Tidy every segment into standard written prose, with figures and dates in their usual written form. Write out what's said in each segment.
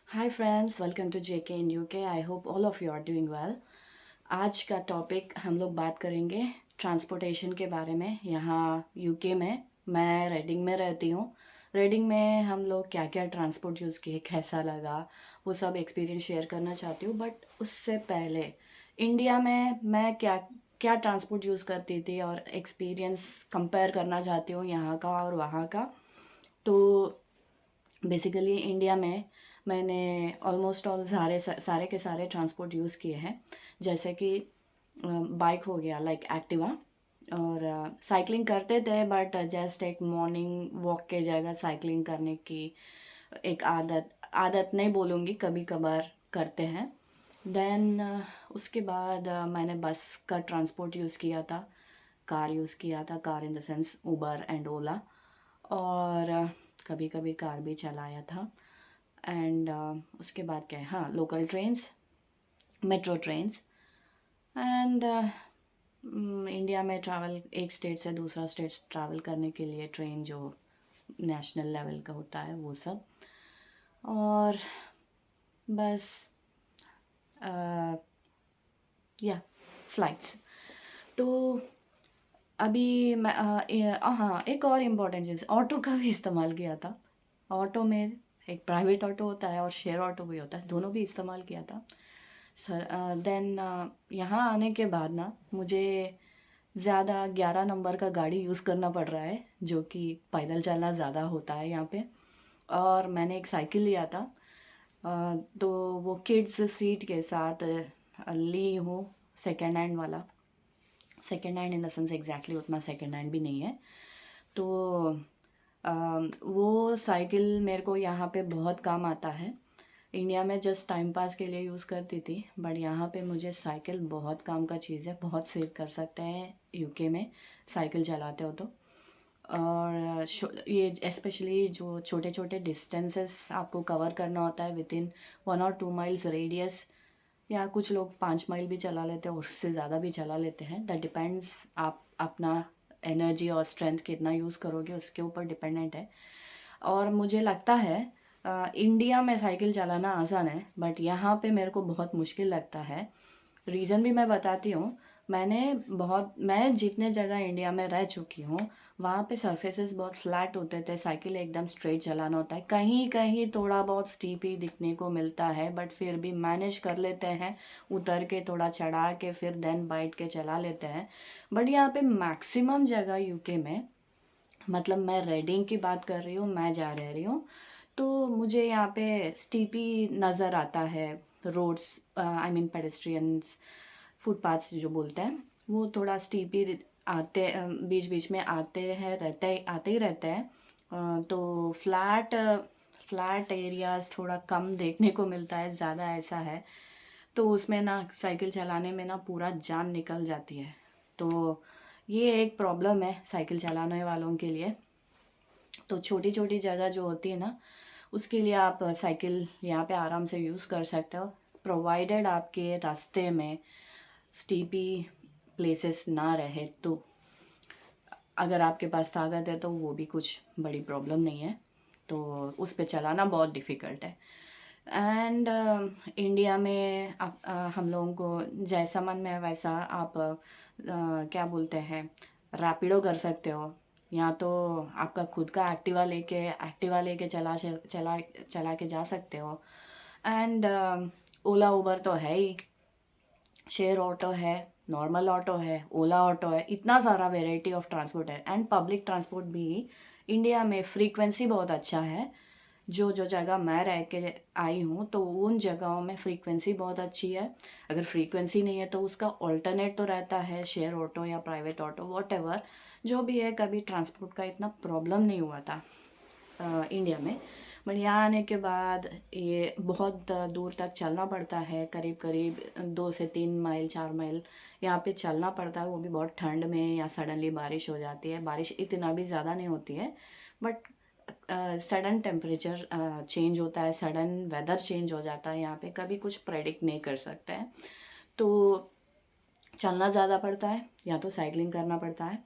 Hi friends, welcome to JK in UK. I hope all of you are doing well. आज का topic हम लोग बात करेंगे ट्रांसपोर्टेशन के बारे में। यहाँ यूके में मैं रेडिंग में रहती हूँ। रेडिंग में हम लोग क्या क्या ट्रांसपोर्ट यूज़ किए, कैसा लगा, वो सब एक्सपीरियंस शेयर करना चाहती हूँ। बट उससे पहले इंडिया में मैं क्या क्या ट्रांसपोर्ट यूज़ करती थी और एक्सपीरियंस कंपेयर करना चाहती हूँ यहाँ का और वहाँ का। तो बेसिकली इंडिया में मैंने ऑलमोस्ट ऑल सारे के सारे ट्रांसपोर्ट यूज़ किए हैं। जैसे कि बाइक हो गया, लाइक एक्टिवा। और साइकिलिंग करते थे, बट जस्ट एक मॉर्निंग वॉक के जगह साइकिलिंग करने की एक आदत आदत नहीं बोलूँगी, कभी कभार करते हैं। देन उसके बाद मैंने बस का ट्रांसपोर्ट यूज़ किया था, कार यूज़ किया था, car in the sense Uber and Ola. और कभी कभी कार भी चलाया था। एंड उसके बाद क्या है, हाँ, local trains, metro trains. And India में ट्रैवल, एक स्टेट से दूसरा स्टेट ट्रैवल करने के लिए ट्रेन जो नेशनल लेवल का होता है वो सब। और बस या फ्लाइट्स। तो अभी मैं हाँ, एक और इम्पॉर्टेंट चीज़, ऑटो का भी इस्तेमाल किया था। ऑटो में एक प्राइवेट ऑटो होता है और शेयर ऑटो भी होता है, दोनों भी इस्तेमाल किया था सर। देन यहाँ आने के बाद ना मुझे ज़्यादा 11 नंबर का गाड़ी यूज़ करना पड़ रहा है, जो कि पैदल चलना ज़्यादा होता है यहाँ पे। और मैंने एक साइकिल लिया था, तो वो किड्स सीट के साथ ली हूँ, सेकेंड हैंड वाला। Second hand in the sense exactly उतना सेकेंड हैंड भी नहीं है। तो वो साइकिल मेरे को यहाँ पे बहुत काम आता है। इंडिया में जस्ट टाइम पास के लिए यूज़ करती थी, बट यहाँ पे मुझे साइकिल बहुत काम का चीज़ है, बहुत सेव कर सकते हैं यूके में साइकिल चलाते हो तो। और ये स्पेशली जो छोटे छोटे डिस्टेंसेस आपको कवर करना होता है विद इन 1 और 2 माइल्स रेडियस, या कुछ लोग 5 माइल भी चला लेते हैं और उससे ज़्यादा भी चला लेते हैं। दैट डिपेंड्स, आप अपना एनर्जी और स्ट्रेंथ कितना यूज़ करोगे उसके ऊपर डिपेंडेंट है। और मुझे लगता है इंडिया में साइकिल चलाना आसान है, बट यहाँ पे मेरे को बहुत मुश्किल लगता है। रीज़न भी मैं बताती हूँ। मैं जितने जगह इंडिया में रह चुकी हूँ, वहाँ पे सरफेसेस बहुत फ्लैट होते थे, साइकिल एकदम स्ट्रेट चलाना होता है। कहीं कहीं थोड़ा बहुत स्टीप ही दिखने को मिलता है, बट फिर भी मैनेज कर लेते हैं, उतर के थोड़ा चढ़ा के फिर देन बाइट के चला लेते हैं। बट यहाँ पे मैक्सिमम जगह यूके में, मतलब मैं रेडिंग की बात कर रही हूँ, मैं जा रह रही हूँ, तो मुझे यहाँ पे स्टीपी नज़र आता है। Roads, I mean pedestrians, footpaths जो बोलते हैं, वो थोड़ा स्टीपी आते, बीच बीच में आते ही रहते हैं। तो फ्लैट एरियाज थोड़ा कम देखने को मिलता है, ज़्यादा ऐसा है। तो उसमें ना साइकिल चलाने में ना पूरा जान निकल जाती है। तो ये एक प्रॉब्लम है साइकिल चलाने वालों के लिए। तो छोटी छोटी जगह जो होती है ना, उसके लिए आप साइकिल यहाँ पे आराम से यूज़ कर सकते हो, प्रोवाइडेड आपके रास्ते में स्टीपी प्लेसेस ना रहे तो। अगर आपके पास ताकत है तो वो भी कुछ बड़ी प्रॉब्लम नहीं है, तो उस पे चलाना बहुत डिफ़िकल्ट है। एंड इंडिया में हम लोगों को जैसा मन में है वैसा आप क्या बोलते हैं, रैपिडो कर सकते हो। या तो आपका खुद का एक्टिवा लेके चला के जा सकते हो। एंड ओला उबर तो है ही, शेयर ऑटो है, नॉर्मल ऑटो है, ओला ऑटो है, इतना सारा वेराइटी ऑफ ट्रांसपोर्ट है। एंड पब्लिक ट्रांसपोर्ट भी इंडिया में फ्रीक्वेंसी बहुत अच्छा है। जो जो जगह मैं रह के आई हूँ, तो उन जगहों में फ्रीक्वेंसी बहुत अच्छी है। अगर फ्रीक्वेंसी नहीं है तो उसका ऑल्टरनेट तो रहता है, शेयर ऑटो या प्राइवेट ऑटो, वॉट एवर जो भी है। कभी ट्रांसपोर्ट का इतना प्रॉब्लम नहीं हुआ था इंडिया में। बट यहाँ आने के बाद ये बहुत दूर तक चलना पड़ता है, करीब करीब 2 से 3 माइल, 4 माइल यहाँ पे चलना पड़ता है, वो भी बहुत ठंड में, या सडनली बारिश हो जाती है। बारिश इतना भी ज़्यादा नहीं होती है, बट सडन टेम्परेचर चेंज होता है, सडन वेदर चेंज हो जाता है यहाँ पे, कभी कुछ प्रेडिक्ट नहीं कर सकते हैं। तो चलना ज़्यादा पड़ता है या तो साइकिलिंग करना पड़ता है।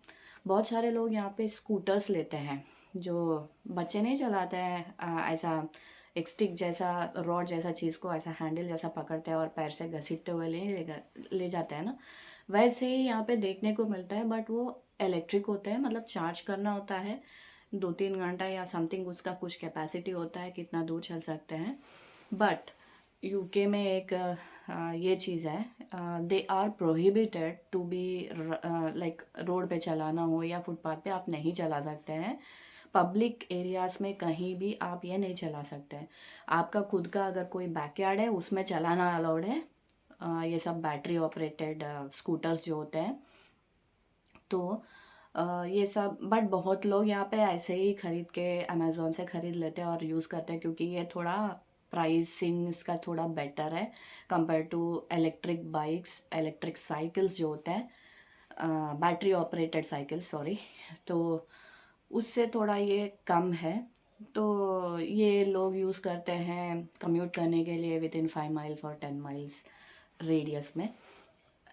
बहुत सारे लोग यहाँ पे स्कूटर्स लेते हैं, जो बच्चे नहीं चलाते हैं, ऐसा एक स्टिक जैसा रॉड जैसा चीज़ को ऐसा हैंडल जैसा पकड़ते हैं और पैर से घसीटते हुए ले जाते हैं ना, वैसे ही यहाँ पे देखने को मिलता है, बट वो इलेक्ट्रिक होता है, मतलब चार्ज करना होता है 2-3 घंटा या समथिंग, उसका कुछ कैपेसिटी होता है कितना दूर चल सकते हैं। बट यूके में एक ये चीज़ है, they are prohibited to be like road पे चलाना हो या फुटपाथ पे आप नहीं चला सकते हैं। पब्लिक एरियाज़ में कहीं भी आप ये नहीं चला सकते हैं। आपका खुद का अगर कोई बैकयार्ड है उसमें चलाना अलाउड है, ये सब बैटरी ऑपरेटेड स्कूटर्स जो होते हैं। तो ये सब, बट बहुत लोग यहाँ पे ऐसे ही खरीद के अमेज़ोन से ख़रीद लेते हैं और यूज़ करते हैं, क्योंकि ये थोड़ा प्राइसिंग इसका थोड़ा बेटर है compare to electric bikes, electric cycles जो होते हैं, बैटरी ऑपरेटेड साइकिल सॉरी। तो उससे थोड़ा ये कम है। तो ये लोग यूज़ करते हैं कम्यूट करने के लिए विद इन 5 माइल्स और 10 माइल्स रेडियस में।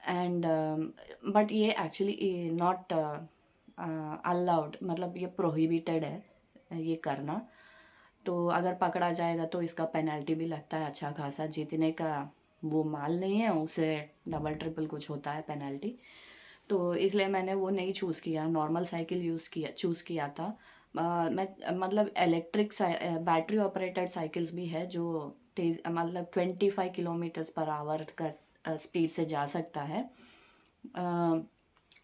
एंड बट ये एक्चुअली नॉट अलाउड, मतलब ये प्रोहिबिटेड है ये करना। तो अगर पकड़ा जाएगा तो इसका पेनल्टी भी लगता है अच्छा खासा, जितने का वो माल नहीं है उसे डबल ट्रिपल कुछ होता है पेनल्टी। तो इसलिए मैंने वो नहीं चूज़ किया, नॉर्मल साइकिल चूज़ किया था। मैं मतलब इलेक्ट्रिक बैटरी ऑपरेटेड साइकिल्स भी है जो तेज़, मतलब 25 किलोमीटर्स पर आवर का स्पीड से जा सकता है।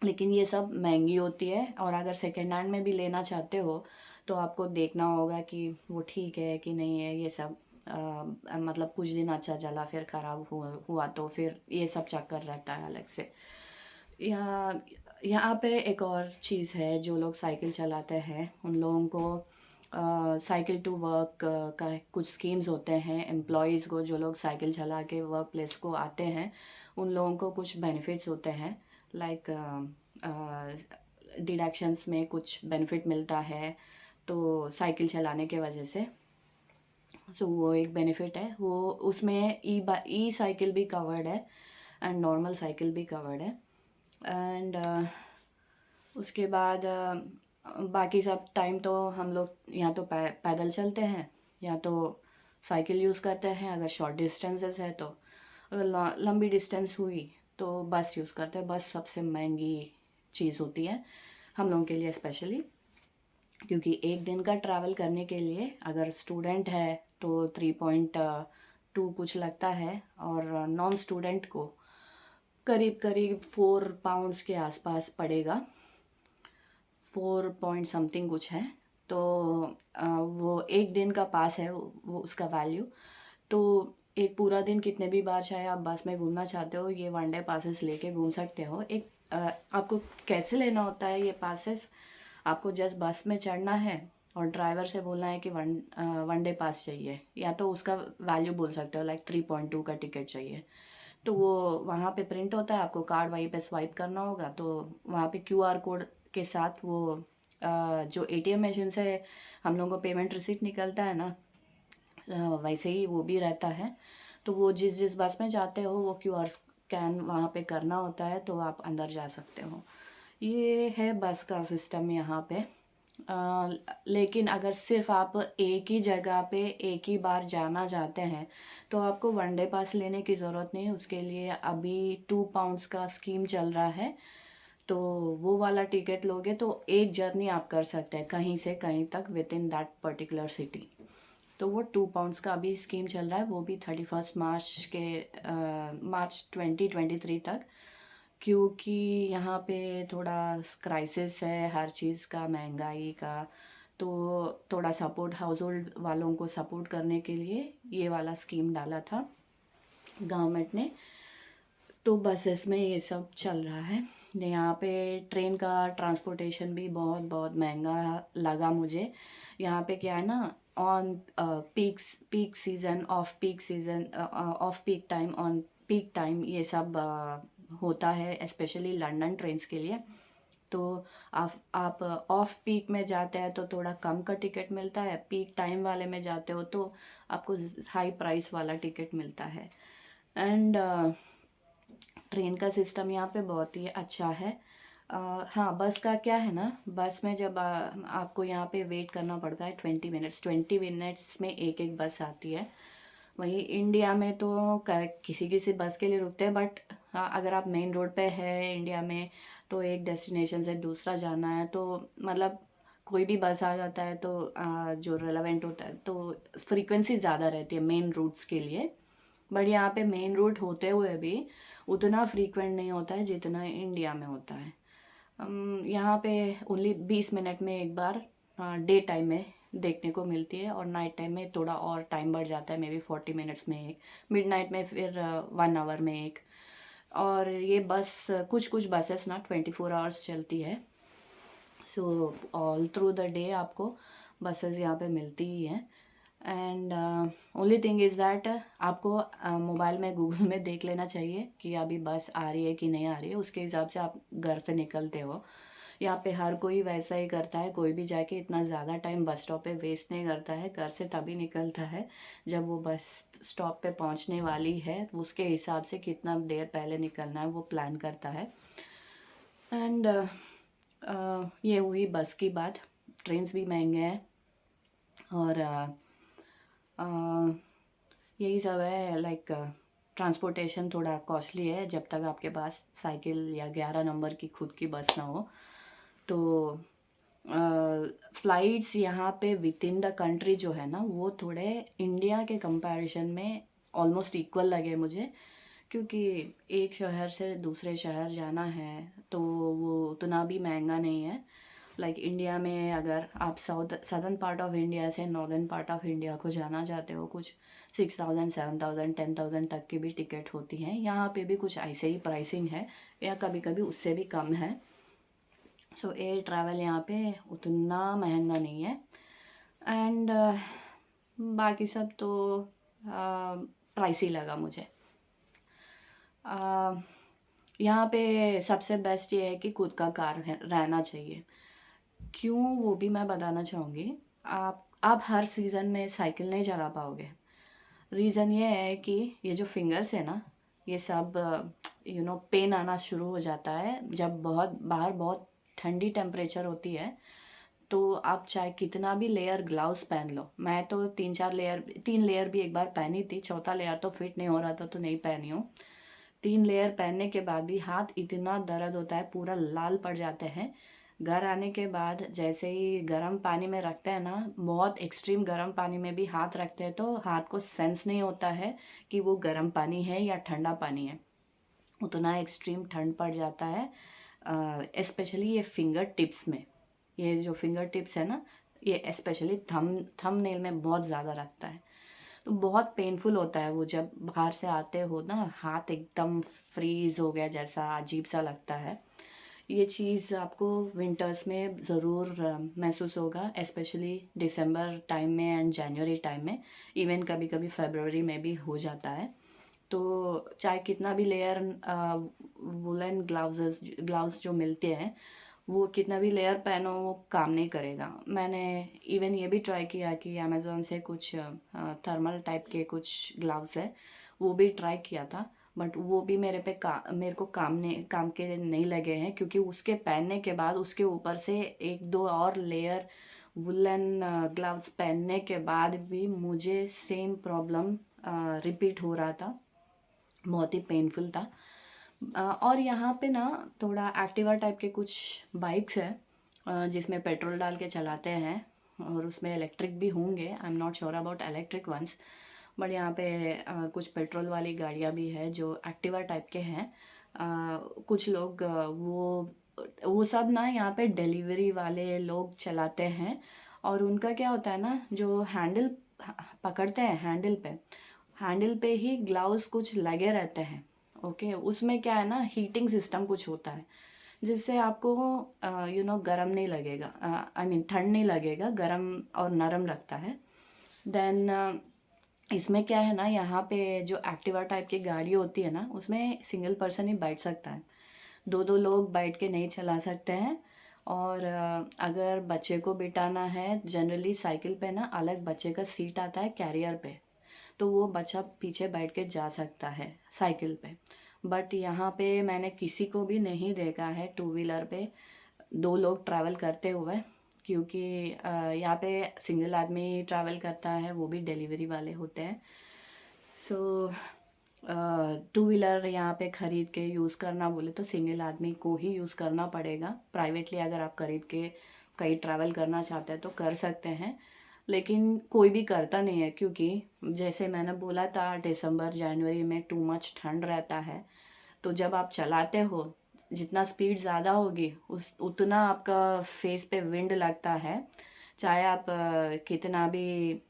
लेकिन ये सब महंगी होती है, और अगर सेकेंड हैंड में भी लेना चाहते हो तो आपको देखना होगा कि वो ठीक है कि नहीं है, ये सब मतलब कुछ दिन अच्छा चला फिर ख़राब हुआ तो फिर ये सब चक्कर रहता है अलग से। यहाँ पे एक और चीज़ है, जो लोग साइकिल चलाते हैं उन लोगों को साइकिल टू वर्क का कुछ स्कीम्स होते हैं। एम्प्लॉयज़ को, जो लोग साइकिल चला के वर्क प्लेस को आते हैं, उन लोगों को कुछ बेनिफिट्स होते हैं, लाइक डिडक्शंस में कुछ बेनिफिट मिलता है तो साइकिल चलाने के वजह से। सो वो एक बेनिफिट है, वो उसमें ई साइकिल भी कवर्ड है एंड नॉर्मल साइकिल भी कवर्ड है। एंड उसके बाद बाकी सब टाइम तो हम लोग या तो पैदल चलते हैं या तो साइकिल यूज़ करते हैं। अगर शॉर्ट डिस्टेंसेस है तो, अगर लंबी डिस्टेंस हुई तो बस यूज़ करते हैं। बस सबसे महंगी चीज़ होती है हम लोगों के लिए स्पेशली, क्योंकि एक दिन का ट्रैवल करने के लिए अगर स्टूडेंट है तो 3.2 कुछ लगता है, और नॉन स्टूडेंट को करीब करीब 4 पाउंड्स के आसपास पड़ेगा, 4 पॉइंट समथिंग कुछ है। तो वो एक दिन का पास है वो उसका वैल्यू। तो एक पूरा दिन कितने भी बार चाहे आप बस में घूमना चाहते हो, ये 1 डे पासेस लेके घूम सकते हो। एक आपको कैसे लेना होता है ये पासेस, आपको जस्ट बस में चढ़ना है और ड्राइवर से बोलना है कि 1 डे पास चाहिए, या तो उसका वैल्यू बोल सकते हो लाइक 3.2 का टिकट चाहिए। तो वो वहाँ पे प्रिंट होता है, आपको कार्ड वहीं पे स्वाइप करना होगा, तो वहाँ पे क्यूआर कोड के साथ वो जो एटीएम मशीन से हम लोगों को पेमेंट रिसीट निकलता है ना, वैसे ही वो भी रहता है। तो वो जिस जिस बस में जाते हो वो क्यूआर स्कैन वहाँ पे करना होता है, तो आप अंदर जा सकते हो। ये है बस का सिस्टम यहाँ पे। लेकिन अगर सिर्फ आप एक ही जगह पे एक ही बार जाना चाहते हैं तो आपको 1 डे पास लेने की ज़रूरत नहीं है। उसके लिए अभी 2 पाउंड्स का स्कीम चल रहा है, तो वो वाला टिकट लोगे तो एक जर्नी आप कर सकते हैं कहीं से कहीं तक with in that particular city. तो वो 2 पाउंड्स का अभी स्कीम चल रहा है, वो भी 31 मार्च 2023 तक, क्योंकि यहाँ पे थोड़ा क्राइसिस है हर चीज़ का, महंगाई का। तो थोड़ा सपोर्ट, हाउस होल्ड वालों को सपोर्ट करने के लिए ये वाला स्कीम डाला था गवर्नमेंट ने। तो बसेस में ये सब चल रहा है। यहाँ पे ट्रेन का ट्रांसपोर्टेशन भी बहुत बहुत महंगा लगा मुझे। यहाँ पे क्या है ना, on peak season, off peak season, off peak time, on peak time, ये सब होता है स्पेशली लंदन ट्रेन्स के लिए। तो आप ऑफ पीक में जाते हैं तो थोड़ा कम का टिकट मिलता है, पीक टाइम वाले में जाते हो तो आपको हाई प्राइस वाला टिकट मिलता है। एंड ट्रेन का सिस्टम यहाँ पे बहुत ही अच्छा है। हाँ, बस का क्या है ना, बस में जब आपको यहाँ पे वेट करना पड़ता है 20 मिनट्स में एक एक बस आती है। वहीं इंडिया में तो किसी किसी बस के लिए रुकते हैं, बट अगर आप मेन रोड पे है इंडिया में, तो एक डेस्टिनेशन से दूसरा जाना है तो मतलब कोई भी बस आ जाता है, तो जो रेलेवेंट होता है तो फ्रीक्वेंसी ज़्यादा रहती है मेन रूट्स के लिए। बट यहाँ पे मेन रूट होते हुए भी उतना फ्रीक्वेंट नहीं होता है जितना इंडिया में होता है। यहाँ पे ओनली 20 मिनट में एक बार डे टाइम में देखने को मिलती है, और नाइट टाइम में थोड़ा और टाइम बढ़ जाता है, मे बी 40 मिनट्स में एक, मिडनाइट में फिर 1 आवर में एक। और ये बस कुछ कुछ बसेस ना 24 आवर्स चलती है। So all through the day आपको बसेस यहाँ पे मिलती ही हैं। And only thing is that आपको मोबाइल में गूगल में देख लेना चाहिए कि अभी बस आ रही है कि नहीं आ रही है, उसके हिसाब से आप घर से निकलते हो। यहाँ पे हर कोई वैसा ही करता है, कोई भी जाके इतना ज़्यादा टाइम बस स्टॉप पे वेस्ट नहीं करता है। घर से तभी निकलता है जब वो बस स्टॉप पे पहुँचने वाली है, उसके हिसाब से कितना देर पहले निकलना है वो प्लान करता है। एंड ये हुई बस की बात। ट्रेन्स भी महंगे हैं, और यही सब है। लाइक ट्रांसपोर्टेशन थोड़ा कॉस्टली है जब तक आपके पास साइकिल या 11 नंबर की खुद की बस ना हो। तो फ़्लाइट्स यहाँ पे विद इन द कंट्री जो है ना, वो थोड़े इंडिया के कंपैरिजन में ऑलमोस्ट इक्वल लगे मुझे, क्योंकि एक शहर से दूसरे शहर जाना है तो वो उतना भी महंगा नहीं है। लाइक इंडिया में अगर आप सदर्न पार्ट ऑफ इंडिया से नॉर्दर्न पार्ट ऑफ इंडिया को जाना चाहते हो, कुछ 6,000 7,000 10,000 तक की भी टिकट होती हैं। यहाँ पे भी कुछ ऐसे ही प्राइसिंग है, या कभी कभी उससे भी कम है। सो एयर ट्रैवल यहाँ पे उतना महंगा नहीं है। एंड बाकी सब तो प्राइसी लगा मुझे। यहाँ पे सबसे बेस्ट ये है कि खुद का कार रहना चाहिए। क्यों, वो भी मैं बताना चाहूँगी। आप हर सीज़न में साइकिल नहीं चला पाओगे। रीज़न ये है कि ये जो फिंगर्स है ना, ये सब पेन आना शुरू हो जाता है जब बाहर बहुत ठंडी टेम्परेचर होती है। तो आप चाहे कितना भी लेयर ग्लव्स पहन लो, मैं तो 3 लेयर भी एक बार पहनी थी, चौथा लेयर तो फिट नहीं हो रहा था तो नहीं पहनी हूँ। 3 लेयर पहनने के बाद भी हाथ इतना दर्द होता है, पूरा लाल पड़ जाते हैं। घर आने के बाद जैसे ही गर्म पानी में रखते हैं ना, बहुत एक्सट्रीम गर्म पानी में भी हाथ रखते हैं तो हाथ को सेंस नहीं होता है कि वो गर्म पानी है या ठंडा पानी है, उतना एक्सट्रीम ठंड पड़ जाता है। स्पेशली ये फिंगर टिप्स में, ये जो फिंगर टिप्स है ना, ये स्पेशली थम नेल में बहुत ज़्यादा रखता है। तो बहुत पेनफुल होता है वो, जब बाहर से आते हो ना हाथ एकदम फ्रीज हो गया जैसा अजीब सा लगता है। ये चीज़ आपको विंटर्स में ज़रूर महसूस होगा, स्पेशली दिसंबर टाइम में एंड जनवरी टाइम में। इवन कभी कभी फरवरी में भी हो जाता है। तो चाहे कितना भी लेयर वुलन ग्लव्स जो मिलते हैं, वो कितना भी लेयर पहनो वो काम नहीं करेगा। मैंने इवन ये भी ट्राई किया कि अमेज़ोन से कुछ थर्मल टाइप के कुछ ग्लव्स है, वो भी ट्राई किया था, बट वो भी मेरे को काम के नहीं लगे हैं, क्योंकि उसके पहनने के बाद उसके ऊपर से एक दो और लेयर वुलन ग्लव्स पहनने के बाद भी मुझे सेम प्रॉब्लम रिपीट हो रहा था। बहुत ही पेनफुल था। और यहाँ पे ना थोड़ा एक्टिवा टाइप के कुछ बाइक्स हैं जिसमें पेट्रोल डाल के चलाते हैं, और उसमें इलेक्ट्रिक भी होंगे। I am not sure about electric ones, but यहाँ पे कुछ पेट्रोल वाली गाड़ियाँ भी है जो एक्टिवा टाइप के हैं। कुछ लोग वो सब ना यहाँ पे डिलीवरी वाले लोग चलाते हैं, और उनका क्या होता है ना, जो हैंडल पकड़ते हैं, हैंडल पे ही ग्लव्स कुछ लगे रहते हैं। ओके, उसमें क्या है ना, हीटिंग सिस्टम कुछ होता है जिससे आपको गरम नहीं लगेगा, आई मीन ठंड नहीं लगेगा, गरम और नरम रखता है। देन इसमें क्या है ना, यहाँ पे जो एक्टिवा टाइप की गाड़ी होती है ना, उसमें सिंगल पर्सन ही बैठ सकता है, दो दो लोग बैठ के नहीं चला सकते हैं। और अगर बच्चे को बिठाना है, जनरली साइकिल पे ना अलग बच्चे का सीट आता है कैरियर पे, तो वो बच्चा पीछे बैठ के जा सकता है साइकिल पे। बट यहाँ पे मैंने किसी को भी नहीं देखा है टू व्हीलर पे 2 लोग ट्रैवल करते हुए, क्योंकि यहाँ पे सिंगल आदमी ट्रैवल करता है, वो भी डिलीवरी वाले होते हैं। सो टू व्हीलर यहाँ पे ख़रीद के यूज़ करना बोले तो सिंगल आदमी को ही यूज़ करना पड़ेगा। प्राइवेटली अगर आप खरीद के कहीं ट्रैवल करना चाहते हैं तो कर सकते हैं, लेकिन कोई भी करता नहीं है, क्योंकि जैसे मैंने बोला था दिसंबर जनवरी में टू मच ठंड रहता है। तो जब आप चलाते हो, जितना स्पीड ज़्यादा होगी उस उतना आपका फेस पे विंड लगता है। चाहे आप कितना भी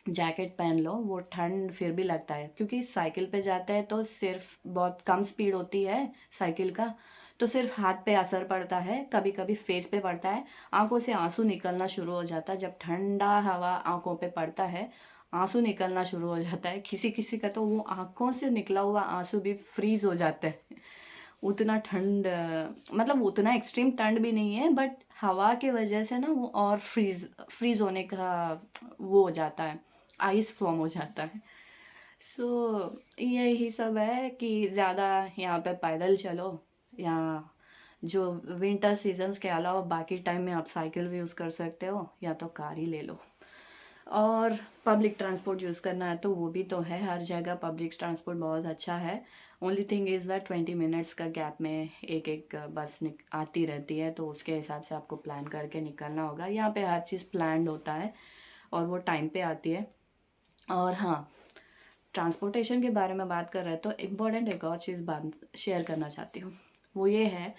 जैकेट पहन लो, वो ठंड फिर भी लगता है, क्योंकि साइकिल पे जाते हैं तो सिर्फ बहुत कम स्पीड होती है साइकिल का, तो सिर्फ हाथ पे असर पड़ता है, कभी कभी फेस पे पड़ता है, आंखों से आंसू निकलना शुरू हो जाता है। जब ठंडा हवा आंखों पे पड़ता है, आंसू निकलना शुरू हो जाता है। किसी किसी का तो वो आंखों से निकला हुआ आंसू भी फ्रीज हो जाता है। उतना ठंड मतलब उतना एक्सट्रीम ठंड भी नहीं है, बट हवा के वजह से ना वो और फ्रीज फ्रीज होने का वो हो जाता है, आइस फॉर्म हो जाता है। सो यही सब है कि ज़्यादा यहाँ पे पैदल चलो, या जो विंटर सीजन्स के अलावा बाकी टाइम में आप साइकिल्स यूज़ कर सकते हो, या तो कार ही ले लो। और पब्लिक ट्रांसपोर्ट यूज़ करना है तो वो भी तो है, हर जगह पब्लिक ट्रांसपोर्ट बहुत अच्छा है। Only thing is that 20 minutes का गैप में एक एक बस आती रहती है, तो उसके हिसाब से आपको प्लान करके निकलना होगा। यहाँ पे हर चीज़ प्लान्ड होता है और वो टाइम पे आती है। और हाँ, ट्रांसपोर्टेशन के बारे में बात कर रहे हैं तो इम्पोर्टेंट एक और चीज़ बात शेयर करना चाहती हूँ। वो ये है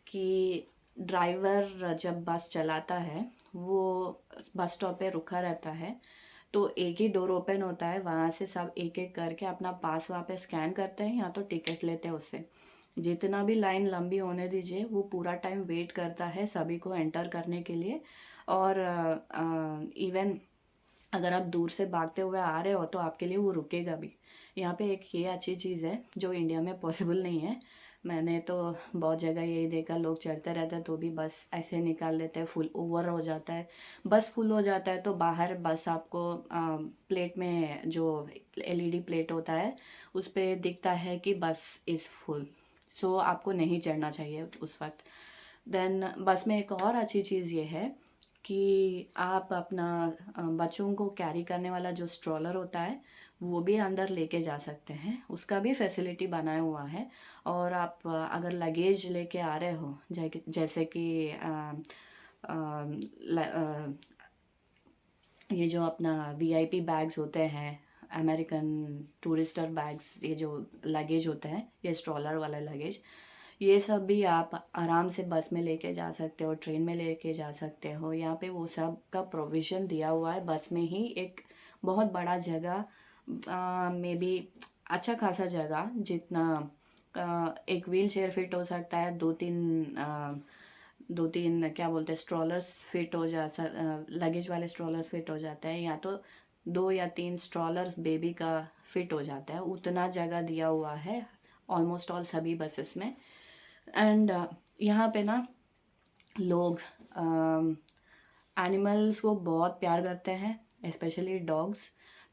कि ड्राइवर जब बस चलाता है, वो बस स्टॉप पे रुका रहता है, तो एक ही डोर ओपन होता है, वहाँ से सब एक एक करके अपना पास वहाँ पे स्कैन करते हैं या तो टिकट लेते हैं उससे। जितना भी लाइन लंबी होने दीजिए, वो पूरा टाइम वेट करता है सभी को एंटर करने के लिए। और इवन अगर आप दूर से भागते हुए आ रहे हो तो आपके लिए वो रुकेगा भी। यहाँ पे एक ये अच्छी चीज़ है जो इंडिया में पॉसिबल नहीं है। मैंने तो बहुत जगह यही देखा, लोग चढ़ते रहते हैं तो भी बस ऐसे निकाल देते हैं, फुल ओवर हो जाता है। बस फुल हो जाता है तो बाहर बस आपको प्लेट में जो एलईडी प्लेट होता है उस पे दिखता है कि बस इज़ फुल। सो आपको नहीं चढ़ना चाहिए उस वक्त। देन बस में एक और अच्छी चीज़ ये है कि आप अपना बच्चों को कैरी करने वाला जो स्ट्रॉलर होता है वो भी अंदर लेके जा सकते हैं, उसका भी फैसिलिटी बनाया हुआ है। और आप अगर लगेज लेके आ रहे हो, जैसे कि ये जो अपना वीआईपी बैग्स होते हैं, अमेरिकन टूरिस्टर बैग्स, ये जो लगेज होते हैं, ये स्ट्रॉलर वाला लगेज, ये सब भी आप आराम से बस में लेके जा सकते हो, ट्रेन में लेके जा सकते हो। यहाँ पे वो सब का प्रोविज़न दिया हुआ है बस में ही। एक बहुत बड़ा जगह में भी, अच्छा खासा जगह, जितना एक व्हील चेयर फिट हो सकता है, दो तीन क्या बोलते हैं स्ट्रॉलर्स फिट हो जा लगेज वाले स्ट्रॉलर्स फिट हो जाते हैं, या तो 2 या 3 स्ट्रॉलर्स बेबी का फिट हो जाता है। उतना जगह दिया हुआ है ऑलमोस्ट ऑल सभी बसेस में। एंड यहाँ पे ना लोग एनिमल्स को बहुत प्यार करते हैं, स्पेशली डॉग्स।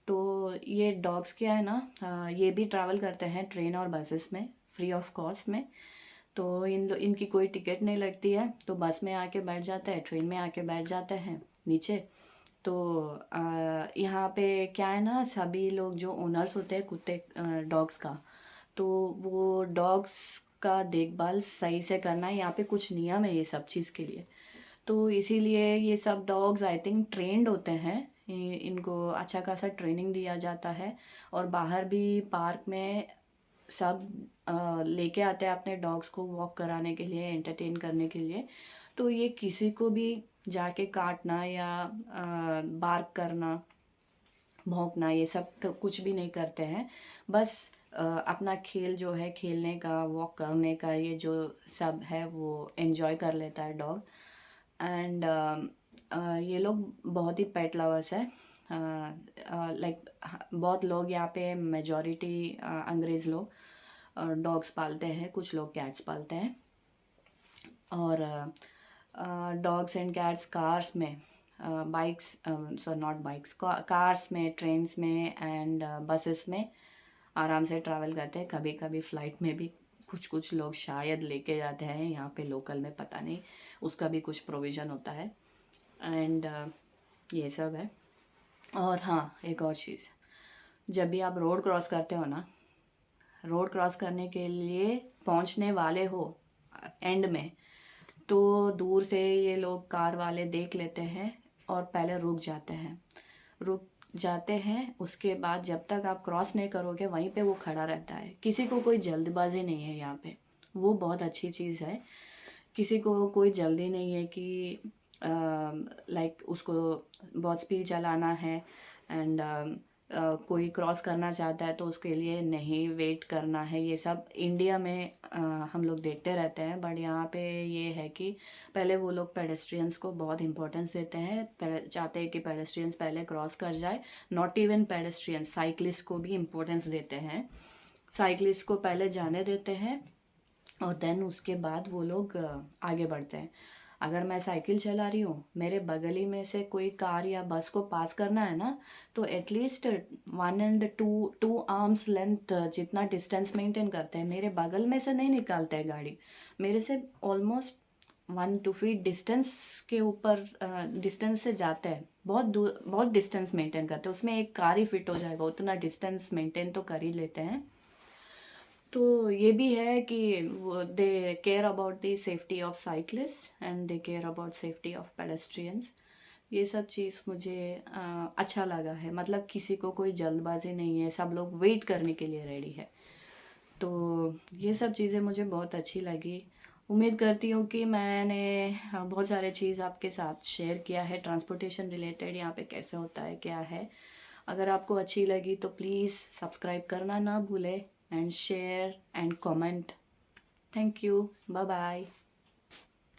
तो ये डॉग्स क्या है ना, ये भी ट्रैवल करते हैं ट्रेन और बसेस में फ्री ऑफ कॉस्ट में। तो इनकी कोई टिकट नहीं लगती है, तो बस में आके बैठ जाते हैं, ट्रेन में आके बैठ जाते हैं नीचे। तो यहाँ पे क्या है ना, सभी लोग जो ओनर्स होते हैं कुत्ते डॉग्स का, तो वो डॉग्स का देखभाल सही से करना है। यहाँ पे कुछ नियम है ये सब चीज़ के लिए, तो इसीलिए ये सब डॉग्स आई थिंक ट्रेंड होते हैं। इनको अच्छा खासा ट्रेनिंग दिया जाता है। और बाहर भी पार्क में सब लेके आते हैं अपने डॉग्स को वॉक कराने के लिए, एंटरटेन करने के लिए। तो ये किसी को भी जाके काटना या बार्क करना, भौंकना, ये सब कुछ भी नहीं करते हैं। बस अपना खेल जो है, खेलने का, वॉक करने का, ये जो सब है वो एंजॉय कर लेता है डॉग। एंड ये लोग बहुत ही पेट लवर्स है। लाइक बहुत लोग यहाँ पे मेजॉरिटी अंग्रेज़ लोग डॉग्स पालते हैं, कुछ लोग कैट्स पालते हैं। और डॉग्स एंड कैट्स कार्स में, bikes, sorry not bikes, cars में, ट्रेन्स में एंड बसेस में आराम से ट्रैवल करते हैं। कभी कभी फ़्लाइट में भी कुछ कुछ लोग शायद लेके जाते हैं, यहाँ पे लोकल में पता नहीं, उसका भी कुछ प्रोविज़न होता है। एंड ये सब है। और हाँ, एक और चीज़, जब भी आप रोड क्रॉस करते हो ना, रोड क्रॉस करने के लिए पहुंचने वाले हो एंड में, तो दूर से ये लोग कार वाले देख लेते हैं और पहले रुक जाते हैं। उसके बाद जब तक आप क्रॉस नहीं करोगे वहीं पे वो खड़ा रहता है। किसी को कोई जल्दबाजी नहीं है यहाँ पे, वो बहुत अच्छी चीज़ है। किसी को कोई जल्दी नहीं है कि लाइक उसको बहुत स्पीड चलाना है। एंड कोई क्रॉस करना चाहता है तो उसके लिए नहीं वेट करना है। ये सब इंडिया में हम लोग देखते रहते हैं, बट यहाँ पे ये है कि पहले वो लोग पेडेस्ट्रियंस को बहुत इंपॉर्टेंस देते हैं, चाहते हैं कि पेडेस्ट्रियंस पहले क्रॉस कर जाए। नॉट इवन पेडेस्ट्रियंस, साइकिलिस्ट को भी इम्पोर्टेंस देते हैं। साइकिलिस्ट को पहले जाने देते हैं और देन उसके बाद वो लोग आगे बढ़ते हैं। अगर मैं साइकिल चला रही हूँ, मेरे बगली में से कोई कार या बस को पास करना है ना, तो एटलीस्ट 1 and 2 आर्म्स लेंथ जितना डिस्टेंस मेंटेन करते हैं। मेरे बगल में से नहीं निकालते हैं गाड़ी, मेरे से ऑलमोस्ट 1-2 फीट डिस्टेंस के ऊपर डिस्टेंस से जाते हैं। बहुत दूर, बहुत डिस्टेंस मेंटेन करते हैं, उसमें एक कार ही फिट हो जाएगा, उतना डिस्टेंस मेंटेन तो कर ही लेते हैं। तो ये भी है कि वो they care about the safety of cyclist and they care about safety of pedestrians. ये सब चीज़ मुझे अच्छा लगा है। मतलब किसी को कोई जल्दबाजी नहीं है, सब लोग वेट करने के लिए रेडी है। तो ये सब चीज़ें मुझे बहुत अच्छी लगी। उम्मीद करती हूँ कि मैंने बहुत सारे चीज़ आपके साथ शेयर किया है ट्रांसपोर्टेशन रिलेटेड, यहाँ पे कैसे होता है, क्या है। अगर आपको अच्छी लगी तो प्लीज़ सब्सक्राइब करना ना भूलें, and share and comment. Thank you, bye bye.